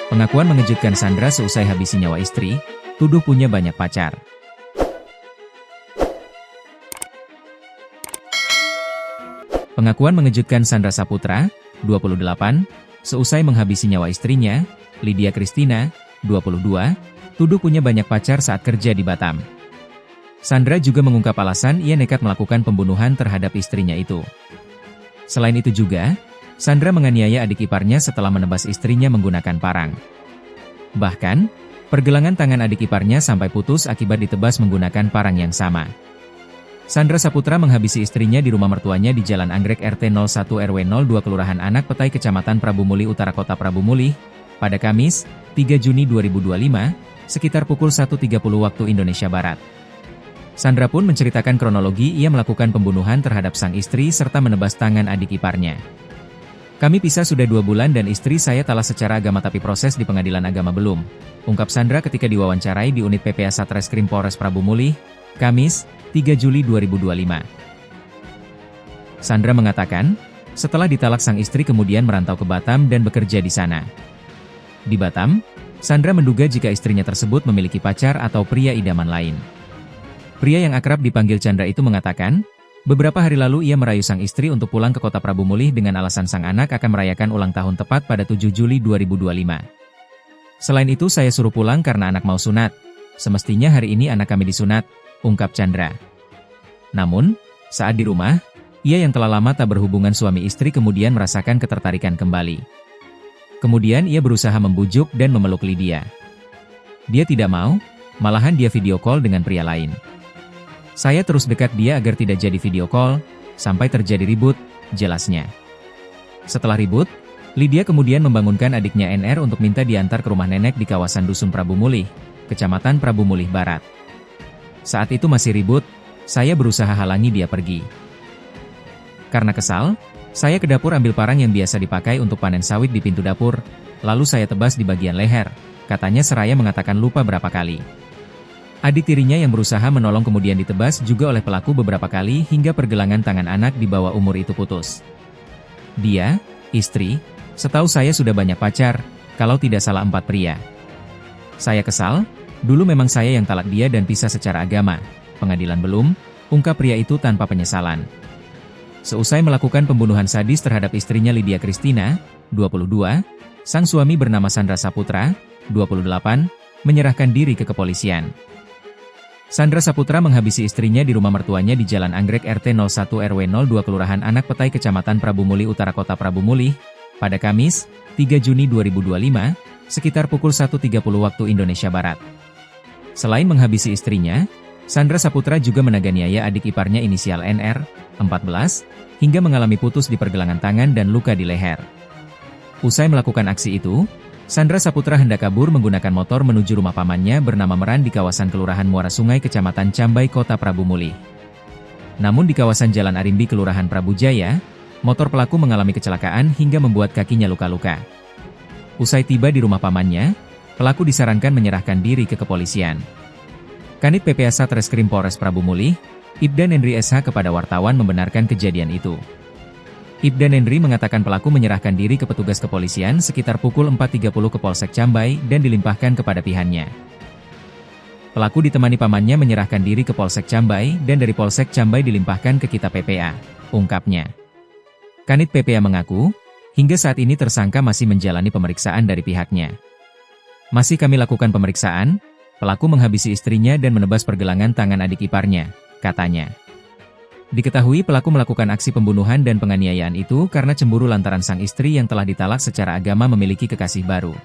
Pengakuan mengejutkan Sandra seusai habisi nyawa istri, tuduh punya banyak pacar. Pengakuan mengejutkan Sandra Saputra, 28, seusai menghabisi nyawa istrinya, Lydia Christina, 22, tuduh punya banyak pacar saat kerja di Batam. Sandra juga mengungkap alasan ia nekat melakukan pembunuhan terhadap istrinya itu. Selain itu juga, Sandra menganiaya adik iparnya setelah menebas istrinya menggunakan parang. Bahkan, pergelangan tangan adik iparnya sampai putus akibat ditebas menggunakan parang yang sama. Sandra Saputra menghabisi istrinya di rumah mertuanya di Jalan Anggrek RT 01 RW 02 Kelurahan Anak Petai Kecamatan Prabu Mulih Utara Kota Prabu Mulih, pada Kamis, 3 Juni 2025, sekitar pukul 1.30 waktu Indonesia Barat. Sandra pun menceritakan kronologi ia melakukan pembunuhan terhadap sang istri serta menebas tangan adik iparnya. Kami pisah sudah 2 bulan dan istri saya talas secara agama tapi proses di pengadilan agama belum, ungkap Sandra ketika diwawancarai di unit PPA Satreskrim Polres Prabu Mulih, Kamis, 3 Juli 2025. Sandra mengatakan, setelah ditalak sang istri kemudian merantau ke Batam dan bekerja di sana. Di Batam, Sandra menduga jika istrinya tersebut memiliki pacar atau pria idaman lain. Pria yang akrab dipanggil Chandra itu mengatakan, beberapa hari lalu ia merayu sang istri untuk pulang ke kota Prabu Mulih dengan alasan sang anak akan merayakan ulang tahun tepat pada 7 Juli 2025. Selain itu saya suruh pulang karena anak mau sunat. Semestinya hari ini anak kami disunat, ungkap Chandra. Namun, saat di rumah, ia yang telah lama tak berhubungan suami istri kemudian merasakan ketertarikan kembali. Kemudian ia berusaha membujuk dan memeluk Lydia. Dia tidak mau, malahan dia video call dengan pria lain. Saya terus dekat dia agar tidak jadi video call, sampai terjadi ribut, jelasnya. Setelah ribut, Lydia kemudian membangunkan adiknya NR untuk minta diantar ke rumah nenek di kawasan Dusun Prabu Mulih, Kecamatan Prabu Mulih Barat. Saat itu masih ribut, saya berusaha halangi dia pergi. Karena kesal, saya ke dapur ambil parang yang biasa dipakai untuk panen sawit di pintu dapur, lalu saya tebas di bagian leher, katanya seraya mengatakan lupa berapa kali. Adik tirinya yang berusaha menolong kemudian ditebas juga oleh pelaku beberapa kali hingga pergelangan tangan anak di bawah umur itu putus. Dia, istri, setahu saya sudah banyak pacar, kalau tidak salah 4 pria. Saya kesal, dulu memang saya yang talak dia dan pisah secara agama, pengadilan belum, ungkap pria itu tanpa penyesalan. Seusai melakukan pembunuhan sadis terhadap istrinya Lydia Christina, 22, sang suami bernama Sandra Saputra, 28, menyerahkan diri ke kepolisian. Sandra Saputra menghabisi istrinya di rumah mertuanya di Jalan Anggrek RT 01 RW 02 Kelurahan Anak Petai Kecamatan Prabu Mulih Utara Kota Prabu Mulih, pada Kamis, 3 Juni 2025, sekitar pukul 1.30 waktu Indonesia Barat. Selain menghabisi istrinya, Sandra Saputra juga menganiaya adik iparnya inisial NR, 14, hingga mengalami putus di pergelangan tangan dan luka di leher. Usai melakukan aksi itu, Sandra Saputra hendak kabur menggunakan motor menuju rumah pamannya bernama Meran di kawasan Kelurahan Muara Sungai Kecamatan Cambai Kota Prabu Mulih. Namun di kawasan Jalan Arimbi Kelurahan Prabu Jaya, motor pelaku mengalami kecelakaan hingga membuat kakinya luka-luka. Usai tiba di rumah pamannya, pelaku disarankan menyerahkan diri ke kepolisian. Kanit PPA Satreskrim Polres Prabu Mulih, Ibda Nendri SH kepada wartawan membenarkan kejadian itu. Ibda Nendri mengatakan pelaku menyerahkan diri ke petugas kepolisian sekitar pukul 4.30 ke Polsek Cambai dan dilimpahkan kepada pihaknya. Pelaku ditemani pamannya menyerahkan diri ke Polsek Cambai dan dari Polsek Cambai dilimpahkan ke kita PPA, ungkapnya. Kanit PPA mengaku, hingga saat ini tersangka masih menjalani pemeriksaan dari pihaknya. Masih kami lakukan pemeriksaan, pelaku menghabisi istrinya dan menebas pergelangan tangan adik iparnya, katanya. Diketahui pelaku melakukan aksi pembunuhan dan penganiayaan itu karena cemburu lantaran sang istri yang telah ditalak secara agama memiliki kekasih baru.